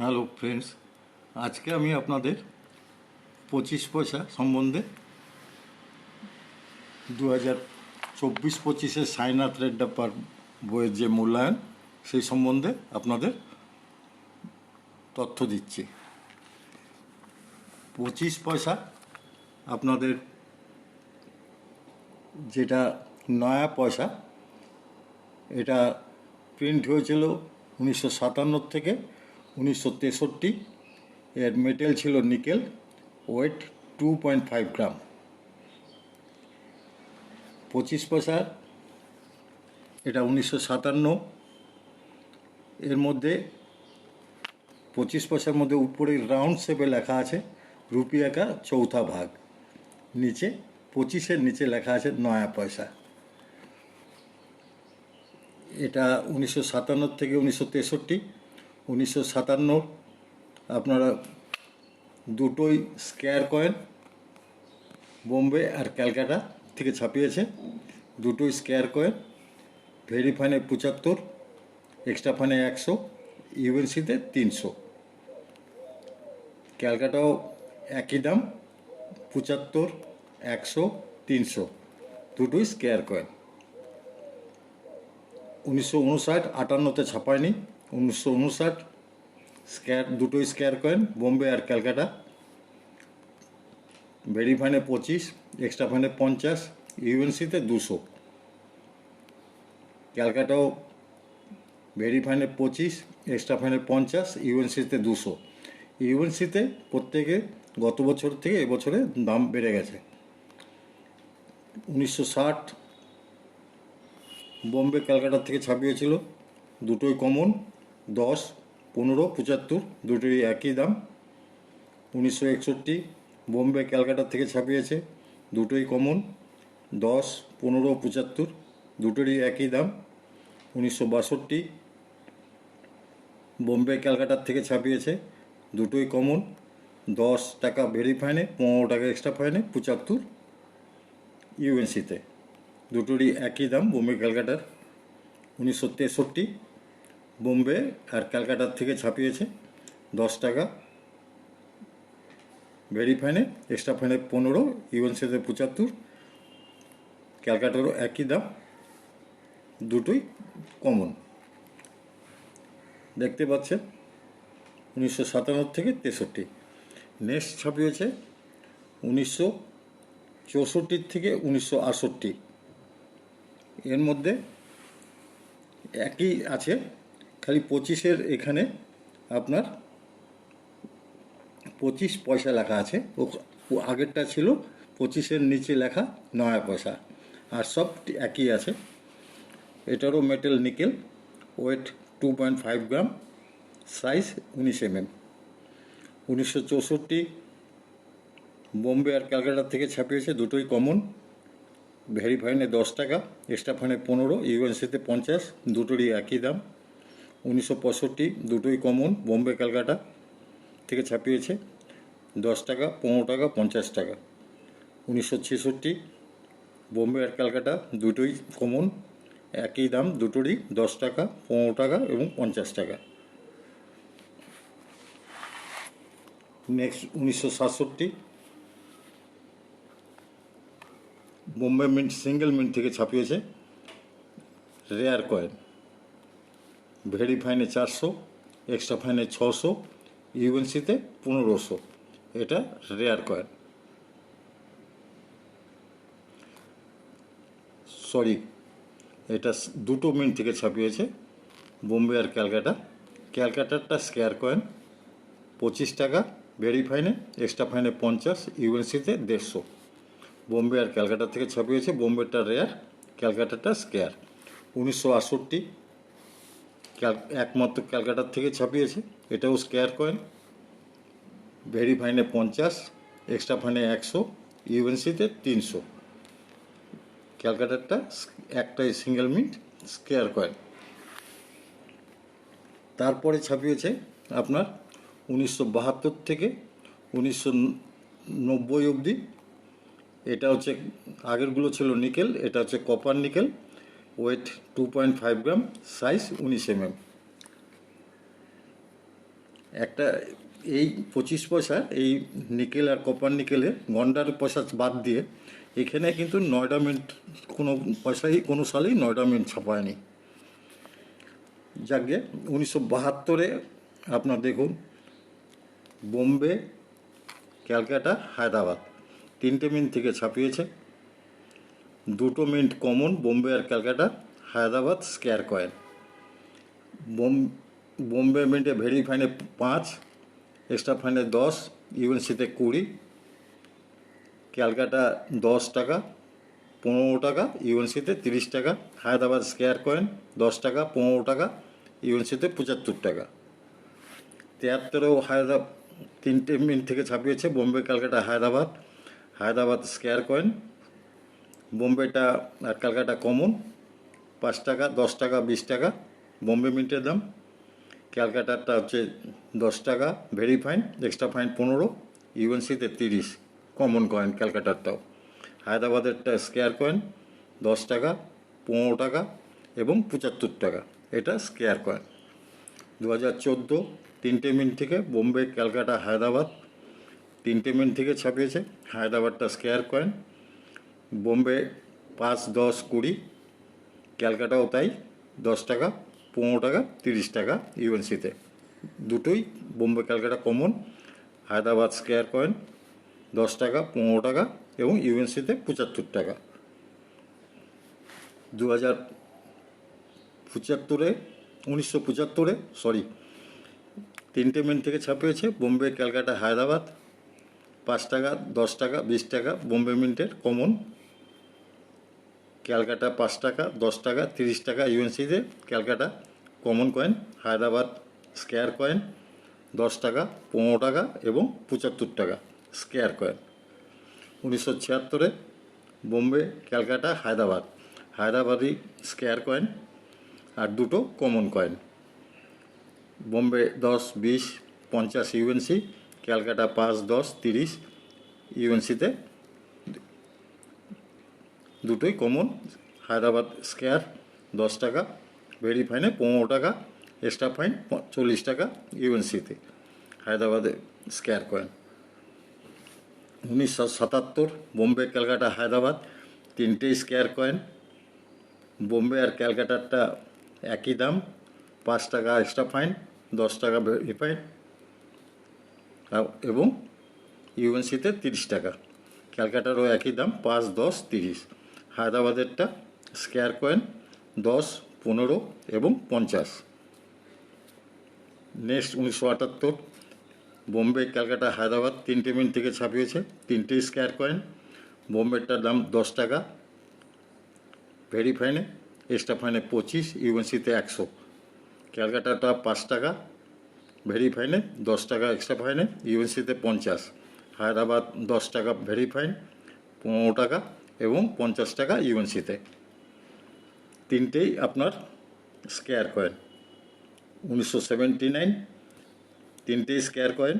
Hello friends, আজকে আমি আপনাদের 25 পয়সা সম্বন্ধে 2024-25 সাইনাথ রেড্ডাপ্পার বইয়ের যে মূল্যায়ন সেই সম্বন্ধে আপনাদের তথ্য দিচ্ছি। 25 পয়সা আপনাদের যেটা নয়া পয়সা, এটা প্রিন্ট হয়েছিল 1957 থেকে 1963। এর মেটেল ছিল নিকেল, ওয়েট 2.5 গ্রাম। 25 পয়সা এটা 1957। এর মধ্যে 25 পয়সার মধ্যে উপরে রাউন্ড শেপে লেখা আছে রুপি একা চৌথা ভাগ, নিচে 25-এর নিচে লেখা আছে নয়া পয়সা। এটা 1957 থেকে 1963। 1957 আপনারা দুটোই স্কোয়ার কয়েন বোম্বে আর ক্যালকাটা থেকে ছাপিয়েছে। দুটোই স্কোয়ার কয়েন, ভেরি ফাইনে 75, এক্সট্রা ফাইনে 100, ইউএনসিতে 300। ক্যালকাটাও একই দাম, 75, 100, 300, দুটোই স্কোয়ার কয়েন। 1959 58-তে ছাপায়নি। 1959 স্কোয়ার, দুটোই স্কোয়ার কয়েন বোম্বে আর ক্যালকাটা, ভেরি ফাইনে 25, এক্সট্রা ফাইনে 50, ইউএনসিতে 200। ক্যালকাটাও ভেরি ফাইনে 25, এক্সট্রা ফাইনে 50, ইউএনসিতে 200। ইউএনসিতে প্রত্যেকে গত বছর থেকে এবছরে দাম বেড়ে গেছে। 1960 বোম্বে ক্যালকাটার থেকে ছাপিয়েছিল, দুটোই কমন, 10, 15, 75, দুটোই একই দাম। 1961 বোম্বে ক্যালকাটার থেকে ছাপিয়েছে, দুটোই কমন, 10, 15, 75, দুটোরই একই দাম। 1962 বোম্বে ক্যালকাটার থেকে ছাপিয়েছে, দুটোই কমন, 10 টাকা ভেরি ফাইনে, 15 টাকা এক্সট্রা ফাইনে, 75 ইউএনসিতে, দুটোরই একই দাম বোম্বে ক্যালকাটার। 1963 বোম্বে আর ক্যালকাটার থেকে ছাপিয়েছে, 10 টাকা ভেরি ফাইনে, এক্সট্রা ফাইনে 15, ইউএনসিতে 75, ক্যালকাটারও একই দাম, দুটোই কমন। দেখতে পাচ্ছেন 1957 থেকে 63। নেক্সট ছাপিয়েছে 1964 থেকে 1968। এর মধ্যে একই আছে, খালি 25-এর এখানে আপনার 25 পয়সা লেখা আছে। ও আগেরটা ছিল 25-এর নিচে লেখা নয়া পয়সা, আর সব একই আছে। এটারও মেটেল নিকেল, ওয়েট 2.5 গ্রাম, সাইজ 19 mm। 1964 বোম্বে আর ক্যালকাটার থেকে ছাপিয়েছে, দুটোই কমন, ভেরি ফাইনে 10 টাকা, এক্সট্রা ফাইনে 15, ইউএনসিতে 50, দুটোরই একই দাম। 1965 দুটোই কমন, বোম্বে ক্যালকাটা থেকে ছাপিয়েছে, 10 টাকা, 15 টাকা, 50 টাকা। 1966 বোম্বে আর ক্যালকাটা দুটোই কমন, একই দাম, দুটোরই 10 টাকা, 15 টাকা এবং 50 টাকা। Next 1967 Bombay mint single mint থেকে ছাপিয়েছে, রেয়ার কয়েন, ভেরি ফাইনে 400, এক্সট্রা ফাইনে 600, ইউএনসিতে 1500। এটা রেয়ার কয়েন, সরি এটা দুটো মিন্ট থেকে ছাপিয়েছে, বোম্বে আর ক্যালকাটা। ক্যালকাটারটা স্কোয়ার কয়েন, 25 টাকা, ভেরি ফাইনে, এক্সট্রা ফাইনে 50, ইউএনসিতে 150। বোম্বে আর ক্যালকাটা থেকে ছাপিয়েছে, বোম্বেটা রেয়ার, ক্যালকাটাটা স্কোয়ার। 1968 একমাত্র ক্যালকাটার থেকে ছাপিয়েছে, এটাও স্কোয়ার কয়েন, ভেরি ফাইনে 50, এক্সট্রা ফাইনে 100, ইউএনসিতে 300। ক্যালকাটারটা একটাই সিঙ্গেল মিন্ট, স্কোয়ার কয়েন। তারপরে ছাপিয়েছে আপনার 1972 থেকে 1990 অবধি। এটা হচ্ছে, আগেরগুলো ছিল নিকেল, এটা হচ্ছে কপার নিকেল, ওয়েট 2.5 গ্রাম, সাইজ 19 mm। একটা এই 25 পয়সা এই নিকেল আর কপার নিকেলে গন্ডার পয়সা বাদ দিয়ে এখানে কিন্তু নয়ডা মিন্ট কোনো পয়সাই কোনো সালেই নয়ডা মিন্ট ছাপায়নি। যাকে 1972-এ আপনার দেখুন বোম্বে, ক্যালকাটা, হায়দ্রাবাদ তিনটে মিন্ট থেকে ছাপিয়েছে। দুটো মিন্ট কমন, বোম্বে আর ক্যালকাটা, হায়দ্রাবাদ স্কোয়ার কয়েন। বোম্বে মিন্টে ভেরি ফাইনে 5, এক্সট্রা ফাইনে 10, ইউএনসিতে 20, ক্যালকাটা 10 টাকা 15 টাকা, ইউএনসিতে 30 টাকা, হায়দ্রাবাদ স্কোয়ার কয়েন 10 টাকা 15 টাকা, ইউএনসিতে 75 টাকা। 73-এও হায়দ্রাবাদ তিনটে মিন্ট থেকে ছাপিয়েছে বোম্বে, ক্যালকাটা, হায়দ্রাবাদ। হায়দ্রাবাদ স্কোয়ার কয়েন, বোম্বেটা আর ক্যালকাটা কমন 5 টাকা 10 টাকা 20 টাকা বোম্বে মিন্টের দাম। ক্যালকাটারটা হচ্ছে 10 টাকা ভেরি ফাইন, এক্সট্রা ফাইন 15, ইউএনসিতে 30 কমন কয়েন ক্যালকাটারটাও। হায়দ্রাবাদেরটা স্কোয়ার কয়েন 10 টাকা 15 টাকা এবং 75 টাকা, এটা স্কোয়ার কয়েন। 2014 তিনটে মিন্ট থেকে বোম্বে, ক্যালকাটা, হায়দ্রাবাদ তিনটে মিন্ট থেকে ছাপিয়েছে। হায়দ্রাবাদটা স্কোয়ার কয়েন, বোম্বে 5, 10, 20, ক্যালকাটাও তাই 10 টাকা 15 টাকা 30 টাকা ইউএনসিতে। দুটোই Bombay Calcutta common. Hyderabad square coin 10 টাকা 15 টাকা এবং ইউএনসিতে 75 টাকা। 1975-এ তিনটে মিন্ট থেকে ছাপিয়েছে বোম্বে, ক্যালকাটা, হায়দ্রাবাদ 5 টাকা 10 টাকা 20 টাকা বোম্বে মিন্টের কমন। ক্যালকাটা 5 টাকা 10 টাকা 30 টাকা ইউএনসিতে Calcutta common coin. Hyderabad square coin 10 টাকা 15 টাকা এবং 75 টাকা স্কোয়ার কয়েন। 1976-এ বোম্বে, ক্যালকাটা, হায়দ্রাবাদ হায়দ্রাবাদি স্কোয়ার কয়েন আর দুটো common coin. Bombay 10, 20, 50 UNC, Calcutta 5, 10, 30 ইউএনসিতে দুটোই কমন। হায়দ্রাবাদ স্কোয়ার 10 টাকা ভেরি ফাইনে 15 টাকা, এক্সট্রা ফাইন 40 টাকা ইউএনসিতে হায়দ্রাবাদে স্কোয়ার কয়েন। 1977 বোম্বে, ক্যালকাটা, হায়দ্রাবাদ তিনটেই স্কোয়ার কয়েন। বোম্বে আর ক্যালকাটারটা একই দাম, 5 টাকা এক্সট্রা ফাইন 10 টাকা ভেরি ফাইন এবং ইউএনসিতে 30 টাকা। ক্যালকাটারও একই দাম 5, 10, 30। হায়দ্রাবাদেরটা স্কোয়ার কয়েন 10, 15 এবং 50। নেক্সট 1978 বোম্বে, ক্যালকাটা, হায়দ্রাবাদ তিনটে মিন্ট থেকে ছাপিয়েছে তিনটেই স্কোয়ার কয়েন। বোম্বেরটার দাম 10 টাকা ভেরি ফাইনে, এক্সট্রা ফাইনে 25, ইউএনসিতে 100। ক্যালকাটাটা 5 টাকা ভেরি ফাইনে 10 টাকা এক্সট্রা ফাইনে, ইউএনসিতে 50। হায়দ্রাবাদ 10 টাকা ভেরি ফাইন 15 টাকা এবং 50 টাকা ইউএনসিতে। তিনটেই আপনার স্কোয়ার কয়েন। 1979 তিনটেই স্কোয়ার কয়েন।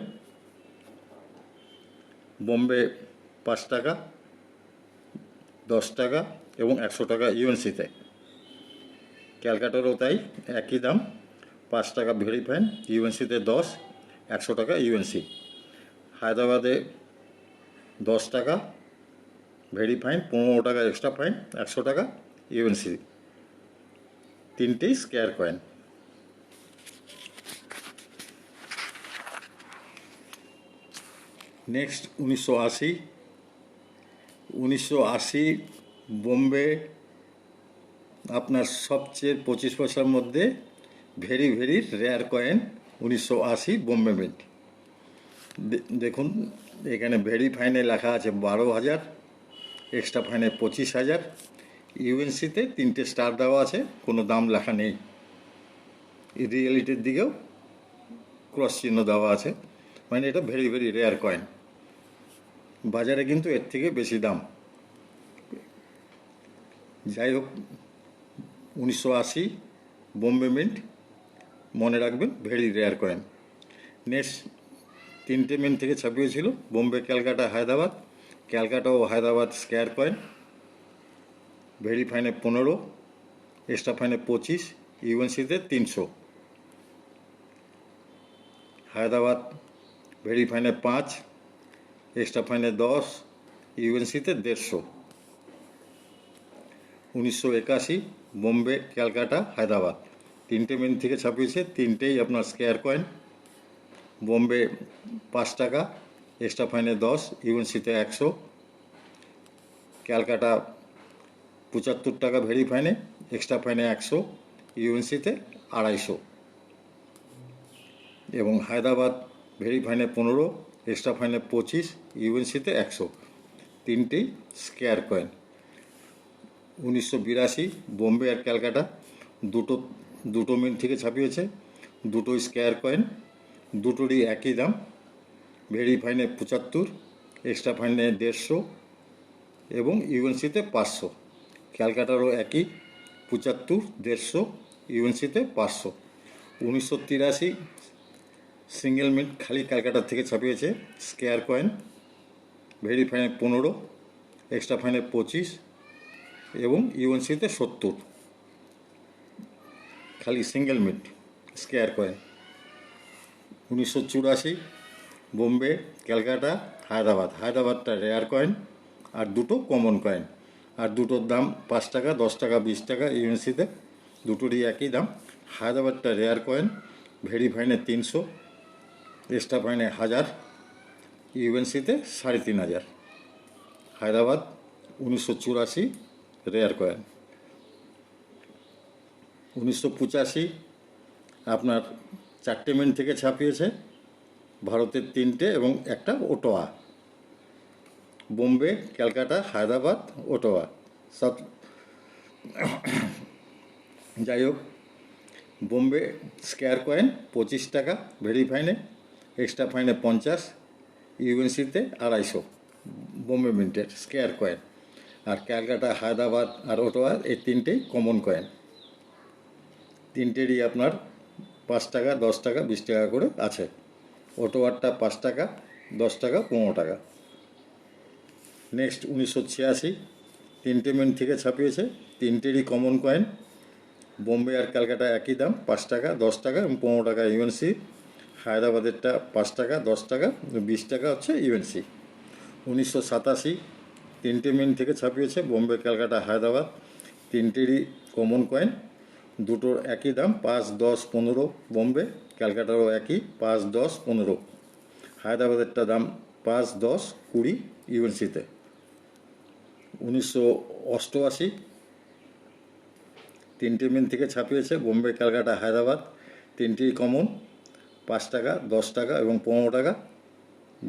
বোম্বে 5 টাকা 10 টাকা এবং 100 টাকা ইউএনসিতে। ক্যালকাটারও তাই একই দাম, 5 টাকা ভেরি ফাইন, ইউএনসিতে 10, 100 টাকা ইউএনসি। হায়দ্রাবাদে 10 টাকা ভেরি ফাইন 15 টাকা এক্সট্রা ফাইন, 100 টাকা ইউএনসি। তিনটেই স্কোয়ার কয়েন। নেক্সট 1980 বোম্বে আপনার সবচেয়ে 25 পয়সার মধ্যে very very rare coin 1980 Bombay mint. দেখুন এখানে ভেরি ফাইনে লেখা আছে 12,000, এক্সট্রা ফাইনে 25,000, ইউএনসিতে 3টে স্টার দেওয়া আছে, কোনো দাম লেখা নেই। রিয়েলিটির দিকেও ক্রস চিহ্ন দেওয়া আছে, মানে এটা ভেরি ভেরি রেয়ার কয়েন। বাজারে কিন্তু এর থেকে বেশি দাম। যাই হোক 1980 বোম্বে মিন্ট মনে রাখবেন, ভেরি রেয়ার কয়েন। নেক্সট তিনটে মিন্ট থেকে ছাপিয়েছিল বোম্বে, ক্যালকাটা, হায়দ্রাবাদ। ক্যালকাটা ও হায়দ্রাবাদ স্কোয়ার কয়েন, ভেরি ফাইনে 15, এক্সট্রা ফাইনে 25, ইউএনসিতে 300। হায়দ্রাবাদ ভেরি ফাইনে 5, এক্সট্রা ফাইনে 10, ইউএনসিতে 150। 1981 বোম্বে ক্যালকাটা হায়দ্রাবাদ, তিনটে মিনিট থেকে ছাপিয়েছে, তিনটেই আপনার স্কোয়ার কয়েন। বোম্বে 5 টাকা, এক্সট্রা ফাইনে 10, ইউএনসিতে 100। ক্যালকাটা 75 টাকা ভেরি ফাইনে, এক্সট্রা ফাইনে 100, ইউএনসিতে 250। এবং হায়দ্রাবাদ ভেরি ফাইনে 15, এক্সট্রা ফাইনে 25, ইউএনসিতে 100, তিনটেই স্কোয়ার কয়েন। 1982 বোম্বে আর ক্যালকাটা দুটো মিনিট থেকে ছাপিয়েছে, দুটোই স্কোয়ার কয়েন, দুটোরই একই দাম। ভেরি ফাইনে 75, এক্সট্রা ফাইনে 150 এবং ইউএনসিতে 500। ক্যালকাটারও একই 75, 150, ইউএনসিতে 500। 1983 সিঙ্গেল মিনিট খালি ক্যালকাটার থেকে ছাপিয়েছে, স্কোয়ার কয়েন, ভেরি ফাইনে 15, এক্সট্রা ফাইনে 25 এবং ইউএনসিতে 70, খালি single mint square coin. 1984 Bombay Calcutta হায়দ্রাবাদটা রেয়ার কয়েন আর দুটো কমন কয়েন, আর দুটোর দাম 5 টাকা, 10 টাকা, 20 টাকা, ইউএনসিতে দুটোরই একই দাম। হায়দ্রাবাদটা রেয়ার কয়েন, ভেরি ফাইনে 300, এক্সট্রা ফাইনে 1000, ইউএনসিতে 3500। Hyderabad 1984 rare coin. 1985 আপনার 4টে মিনিট থেকে ছাপিয়েছে, ভারতের 3টে এবং একটা ওটোয়া। বোম্বে ক্যালকাটা হায়দ্রাবাদ ওটোয়া সব। যাই হোক, বোম্বে স্কোয়ার কয়েন 25 টাকা ভেরি ফাইনে, এক্সট্রা ফাইনে 50, ইউএনসিতে 250 বোম্বে মিন্টের স্কোয়ার কয়েন। আর ক্যালকাটা হায়দ্রাবাদ আর ওটোয়া এই তিনটেই কমন কয়েন, তিনটেরই আপনার 5 টাকা, 10 টাকা, 20 টাকা করে আছে। ওটোয়ারটা 5 টাকা, 10 টাকা, 15 টাকা। নেক্সট 1986 3টে মিনিট থেকে ছাপিয়েছে, তিনটেরই কমন কয়েন। বোম্বে আর ক্যালকাটা একই দাম, 5 টাকা, 10 টাকা এবং 15 টাকা ইউএনসি। হায়দ্রাবাদেরটা 5 টাকা, 10 টাকা, 20 টাকা হচ্ছে ইউএনসি। 1987 3টে মিনিট থেকে ছাপিয়েছে, বোম্বে ক্যালকাটা হায়দ্রাবাদ তিনটেরই কমন কয়েন, দুটোর একই দাম, 5, 10, 15। বোম্বে ক্যালকাটারও একই 5, 10, 15। হায়দ্রাবাদেরটা দাম 5, 10, 20 ইউএনসিতে। 1988 3টে মিনিট থেকে ছাপিয়েছে, বোম্বে ক্যালকাটা হায়দ্রাবাদ তিনটেই কমন, 5 টাকা, 10 টাকা এবং 15 টাকা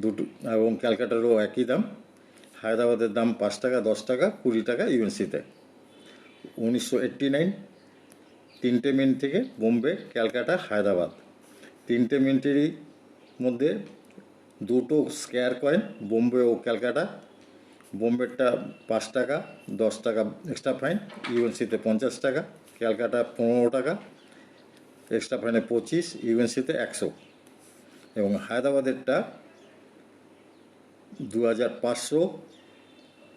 দুটো, এবং ক্যালকাটারও একই দাম। হায়দ্রাবাদের দাম 5 টাকা, 10 টাকা, 20 টাকা ইউএনসিতে। 1989 3টে মিনিট থেকে বোম্বে ক্যালকাটা হায়দ্রাবাদ তিনটে মিনিটেরই মধ্যে দুটো স্কোয়ার কয়েন, বোম্বে ও ক্যালকাটা। বোম্বেরটা 5 টাকা, 10 টাকা এক্সট্রা ফাইন, ইউএনসিতে 50 টাকা। ক্যালকাটা 15 টাকা, এক্সট্রা ফাইনে 25, ইউএনসিতে 100। এবং হায়দ্রাবাদেরটা 2500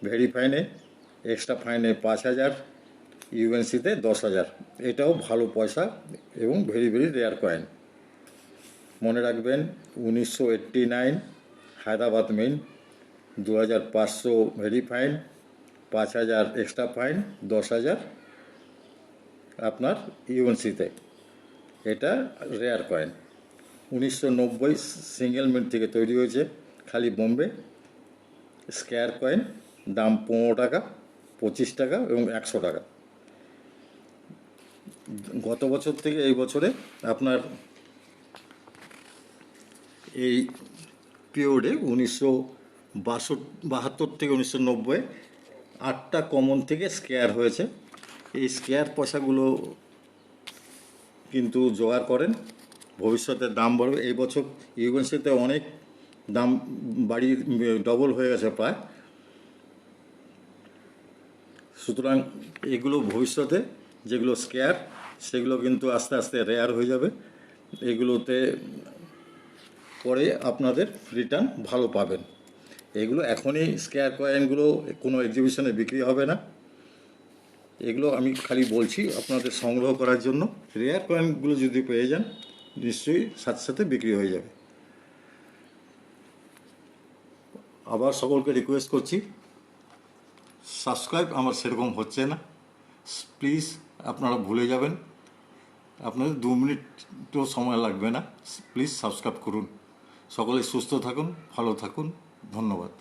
ভেরি ফাইনে, এক্সট্রা ফাইনে 5000, ইউএনসিতে 10,000। এটাও ভালো পয়সা এবং ভেরি ভেরি রেয়ার কয়েন। মনে রাখবেন 1989 Hyderabad main, 2500 very fine, 5000 extra fine, 10,000 আপনার ইউএনসিতে, এটা রেয়ার কয়েন। 1990 সিঙ্গেল মিনিট থেকে তৈরি হয়েছে, খালি বোম্বে স্কোয়ার কয়েন, দাম 15 টাকা, 25 টাকা এবং 100 টাকা। গত বছর থেকে এই বছরে আপনার এই পিরিয়ডে 1972 থেকে 1990 8টা কমন থেকে স্কোয়ার হয়েছে। এই স্কোয়ার পয়সাগুলো কিন্তু জোগাড় করেন, ভবিষ্যতে দাম বাড়বে। এই বছর ইউএনসিতে অনেক দাম বাড়িয়ে ডবল হয়ে গেছে প্রায়। সুতরাং এগুলো ভবিষ্যতে যেগুলো স্কোয়ার সেগুলো কিন্তু আস্তে আস্তে রেয়ার হয়ে যাবে। এগুলোতে পরে আপনাদের রিটার্ন ভালো পাবেন। এগুলো এখনই স্কোয়ার কয়েনগুলো কোনো এক্সিবিশনে বিক্রি হবে না, এগুলো আমি খালি বলছি আপনাদের সংগ্রহ করার জন্য। রেয়ার কয়েনগুলো যদি পেয়ে যান নিশ্চয়ই সাথে সাথে বিক্রি হয়ে যাবে। আবার সকলকে রিকোয়েস্ট করছি, সাবস্ক্রাইব আমার সেরকম হচ্ছে না, প্লিজ আপনারা ভুলে যাবেন, আপনাদের 2 মিনিটও সময় লাগবে না, প্লিজ সাবস্ক্রাইব করুন। সকলে সুস্থ থাকুন, ভালো থাকুন, ধন্যবাদ।